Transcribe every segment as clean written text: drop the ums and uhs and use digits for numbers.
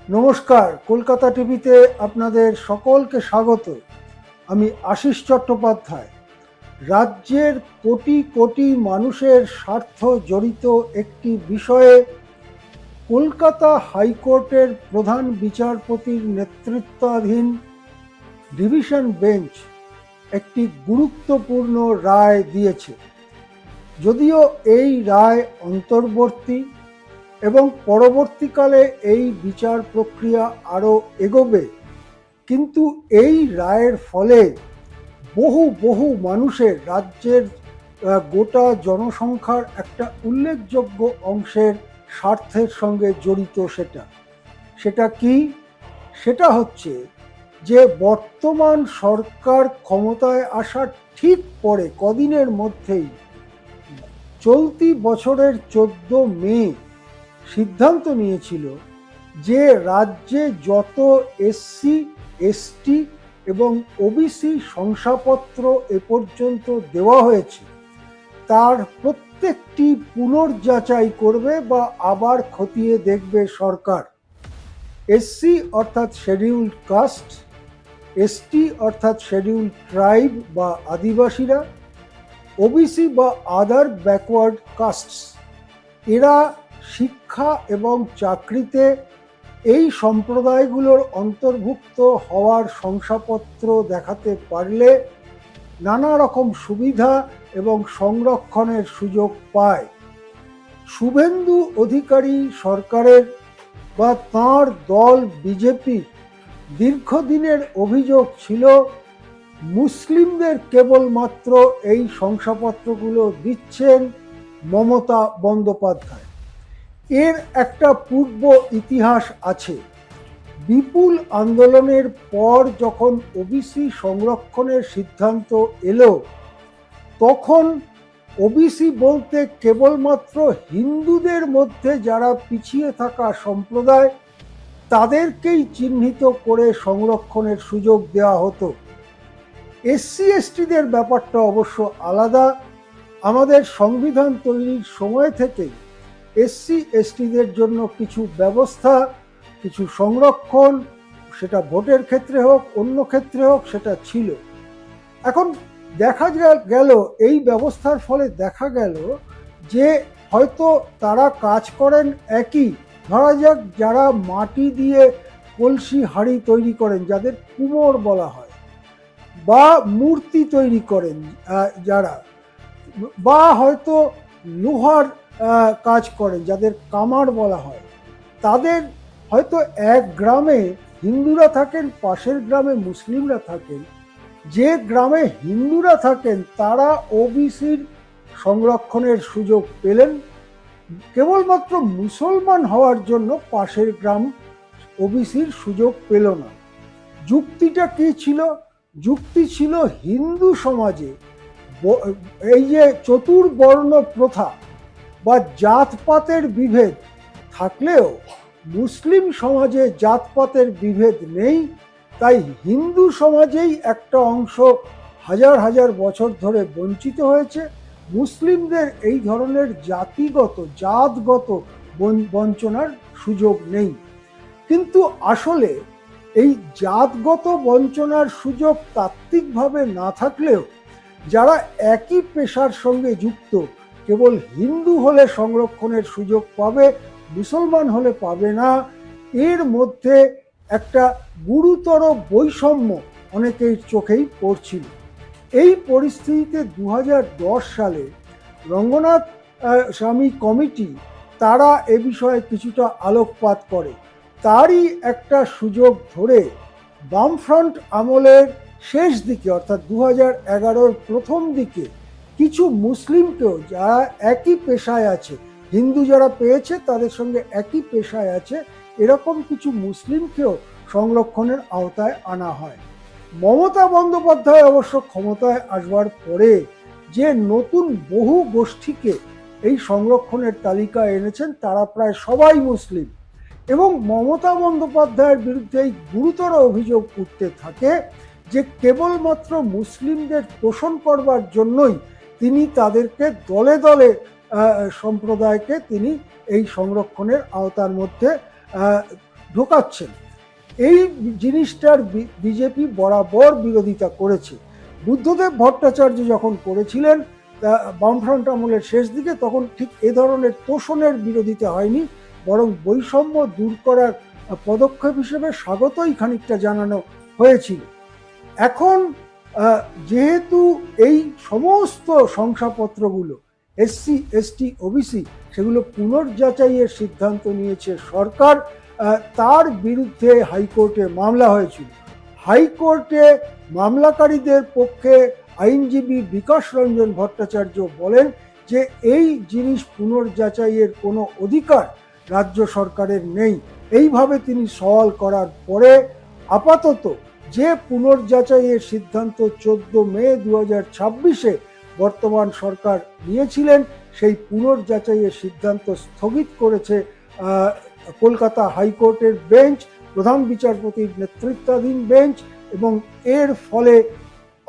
নমস্কার, কলকাতা টিভিতে আপনাদের সকলকে স্বাগত। আমি আশিস চট্টোপাধ্যায়। রাজ্যের কোটি কোটি মানুষের স্বার্থ জড়িত একটি বিষয়ে কলকাতা হাইকোর্টের প্রধান বিচারপতির নেতৃত্বাধীন ডিভিশন বেঞ্চ একটি গুরুত্বপূর্ণ রায় দিয়েছে। যদিও এই রায় অন্তর্বর্তী এবং পরবর্তীকালে এই বিচার প্রক্রিয়া আরও এগোবে, কিন্তু এই রায়ের ফলে বহু বহু মানুষের, রাজ্যের গোটা জনসংখ্যার একটা উল্লেখযোগ্য অংশের স্বার্থের সঙ্গে জড়িত। সেটা কি? সেটা হচ্ছে যে বর্তমান সরকার ক্ষমতায় আসার ঠিক পরে কদিনের মধ্যেই চলতি বছরের 14 মে সিদ্ধান্ত নিয়েছিল যে রাজ্যে যত এসসি, এসটি এবং ওবিসি শংসাপত্র এ পর্যন্ত দেওয়া হয়েছে তার প্রত্যেকটি পুনর্যাচাই করবে বা আবার খতিয়ে দেখবে সরকার। এসসি অর্থাৎ শিডিউল্ড কাস্ট, এসটি অর্থাৎ শিডিউল্ড ট্রাইব বা আদিবাসীরা, ওবিসি বা আদার ব্যাকওয়ার্ড কাস্টস, এরা শিক্ষা এবং চাকরিতে এই সম্প্রদায়গুলোর অন্তর্ভুক্ত হওয়ার শংসাপত্র দেখাতে পারলে নানা রকম সুবিধা এবং সংরক্ষণের সুযোগ পায়। শুভেন্দু অধিকারী সরকারের বা তাঁর দল বিজেপির দীর্ঘদিনের অভিযোগ ছিল মুসলিমদের কেবলমাত্র এই শংসাপত্রগুলো দিচ্ছেন মমতা বন্দ্যোপাধ্যায়। এর একটা পূর্ব ইতিহাস আছে। বিপুল আন্দোলনের পর যখন ওবিসি সংরক্ষণের সিদ্ধান্ত এলো, তখন ওবিসি বলতে কেবলমাত্র হিন্দুদের মধ্যে যারা পিছিয়ে থাকা সম্প্রদায় তাদেরকেই চিহ্নিত করে সংরক্ষণের সুযোগ দেওয়া হতো। এসসি এসটিদের ব্যাপারটা অবশ্য আলাদা। আমাদের সংবিধান তৈরির সময় থেকেই এসসি এসটিদের জন্য কিছু ব্যবস্থা, কিছু সংরক্ষণ, সেটা ভোটের ক্ষেত্রে হোক অন্য ক্ষেত্রে হোক, সেটা ছিল। এখন দেখা গেল এই ব্যবস্থার ফলে দেখা গেল যে হয়তো তারা কাজ করেন একই, ধরা যাক যারা মাটি দিয়ে কলসি হাঁড়ি তৈরি করেন, যাদের কুমোর বলা হয়, বা মূর্তি তৈরি করেন যারা, বা হয়তো লোহার কাজ করেন যাদের কামার বলা হয়, তাদের হয়তো এক গ্রামে হিন্দুরা থাকেন, পাশের গ্রামে মুসলিমরা থাকেন। যে গ্রামে হিন্দুরা থাকেন তারা ওবিসির সংরক্ষণের সুযোগ পেলেন, কেবলমাত্র মুসলমান হওয়ার জন্য পাশের গ্রাম ওবিসির সুযোগ পেল না। যুক্তিটা কি ছিল? যুক্তি ছিল হিন্দু সমাজে এই যে চতুর্বর্ণ প্রথা বা জাতপাতের বিভেদ থাকলেও মুসলিম সমাজে জাতপাতের বিভেদ নেই, তাই হিন্দু সমাজেই একটা অংশ হাজার হাজার বছর ধরে বঞ্চিত হয়েছে। মুসলিমদের এই ধরনের জাতিগত, জাতগত বঞ্চনার সুযোগ নেই। কিন্তু আসলে এই জাতগত বঞ্চনার সুযোগ তাত্ত্বিকভাবে না থাকলেও যারা একই পেশার সঙ্গে যুক্ত, কেবল হিন্দু হলে সংরক্ষণের সুযোগ পাবে, মুসলমান হলে পাবে না, এর মধ্যে একটা গুরুতর বৈষম্য অনেকের চোখেই পড়ছিল। এই পরিস্থিতিতে 2010 সালে রঙ্গনাথ স্বামী কমিটি তারা এ বিষয়ে কিছুটা আলোকপাত করে। তারই একটা সুযোগ ধরে বামফ্রন্ট আমলের শেষ দিকে, অর্থাৎ 2011-র প্রথম দিকে, কিছু মুসলিমকেও যারা একই পেশায় আছে, হিন্দু যারা পেয়েছে তাদের সঙ্গে একই পেশায় আছে, এরকম কিছু মুসলিমকেও সংরক্ষণের আওতায় আনা হয়। মমতা বন্দ্যোপাধ্যায় অবশ্য ক্ষমতায় আসবার পরে যে নতুন বহু গোষ্ঠীকে এই সংরক্ষণের তালিকায় এনেছেন তারা প্রায় সবাই মুসলিম, এবং মমতা বন্দ্যোপাধ্যায়ের বিরুদ্ধে এই গুরুতর অভিযোগ উঠতে থাকে যে কেবলমাত্র মুসলিমদের তোষণ করবার জন্যই তিনি তাদেরকে দলে দলে সম্প্রদায়কে তিনি এই সংরক্ষণের আওতার মধ্যে ঢোকাচ্ছেন। এই জিনিসটার বিজেপি বরাবর বিরোধিতা করেছে। বুদ্ধদেব ভট্টাচার্য যখন করেছিলেন বামফ্রন্ট আমলের শেষ দিকে, তখন ঠিক এ ধরনের তোষণের বিরোধিতা হয়নি, বরং বৈষম্য দূর করার পদক্ষেপ হিসেবে স্বাগতই খানিকটা জানানো হয়েছিল। এখন যেহেতু এই সমস্ত শংসাপত্রগুলো এসসি এসটি ওবিসি সেগুলো পুনর্যাচাইয়ের সিদ্ধান্ত নিয়েছে সরকার, তার বিরুদ্ধে হাইকোর্টে মামলা হয়েছিল। হাইকোর্টে মামলাকারীদের পক্ষে আইনজীবী বিকাশ রঞ্জন ভট্টাচার্য বলেন যে এই জিনিস পুনর্যাচাইয়ের কোনো অধিকার রাজ্য সরকারের নেই। এইভাবে তিনি সওয়াল করার পরে আপাতত যে পুনর্যাচাইয়ের সিদ্ধান্ত 14 মে 2026-এ বর্তমান সরকার নিয়েছিলেন, সেই পুনর্যাচাইয়ের সিদ্ধান্ত স্থগিত করেছে কলকাতা হাইকোর্টের বেঞ্চ, প্রধান বিচারপতির নেতৃত্বাধীন বেঞ্চ, এবং এর ফলে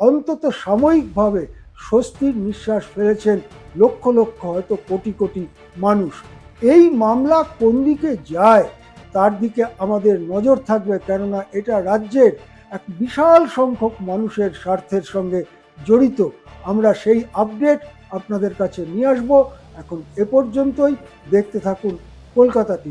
অন্তত সাময়িকভাবে স্বস্তির নিঃশ্বাস ফেলেছেন লক্ষ লক্ষ, হয়তো কোটি কোটি মানুষ। এই মামলা কোন দিকে যায় তার দিকে আমাদের নজর থাকবে, কেননা এটা রাজ্যের এক বিশাল সংখ্যক মানুষের স্বার্থের সঙ্গে জড়িত। আমরা সেই আপডেট আপনাদের কাছে নিয়ে আসব। এখন এ পর্যন্তই। দেখতে থাকুন কলকাতা টিভি।